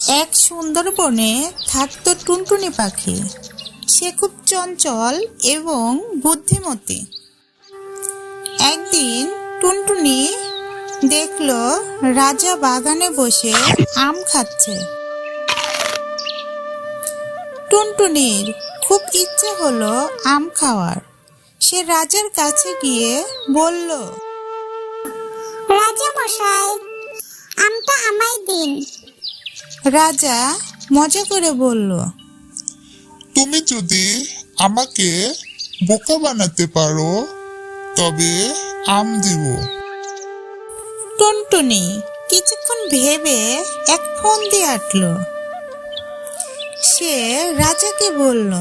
এক সুন্দর বনে থাকতো টুনটুনি পাখি। সে খুব চঞ্চল এবং বুদ্ধিমতী। একদিন টুনটুনি দেখলো রাজা বাগানে বসে আম খাচ্ছে। টুনটুনির খুব ইচ্ছে হলো আম খাওয়ার। সে রাজার কাছে গিয়ে বলল, রাজা মশাই, আমটা আমায় দিন। রাজা মজা করে বলল, তুমি যদি আমাকে বোকা বানাতে পারো তবে আম দিব। টুনটুনি কিছুক্ষণ ভেবে এক ফন্দি আঁটল। সে রাজাকে বলল,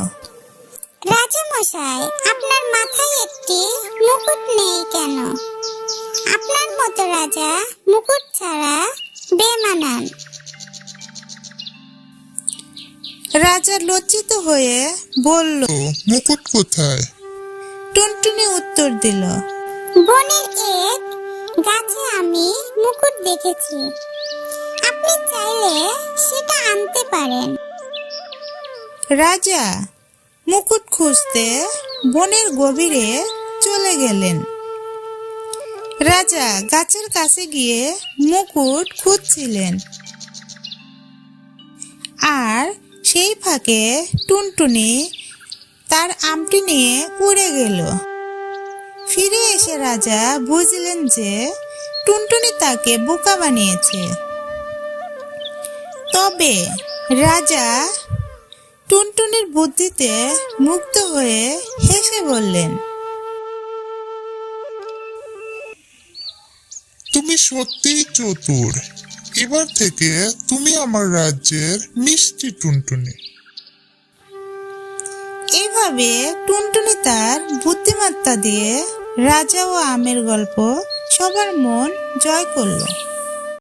রাজা মশাই, আপনার মাথায় একটি মুকুট নেই কেন? আপনার মতো রাজা মুকুট ছাড়া বেমানান। রাজা লজ্জিত হয়ে বলল, তো মুকুট কোথায়? টুনটুনি উত্তর দিল, বনের এক গাছে আমি মুকুট দেখেছি। আপনি চাইলে সেটা আনতে পারেন। রাজা মুকুট খুঁজতে বনের গভীরে চলে গেলেন। রাজা গাছের কাছে গিয়ে মুকুট খুঁজছিলেন, আর সেই ফাঁকে টুনটুনি তার আমটি নিয়ে উড়ে গেল। ফিরে এসে রাজা বুঝলেন যে টুনটুনি তাকে বোকা বানিয়েছে। তবে রাজা টুনটুনির বুদ্ধিতে মুগ্ধ হয়ে হেসে বললেন, তুমি সত্যিই চতুর। এবার থেকে তুমি আমার রাজ্যের মিষ্টি টুনটুনি। এইভাবে টুনটুনি তার বুদ্ধিমত্তা দিয়ে রাজা ও আমের গল্প সবার মন জয় করলো।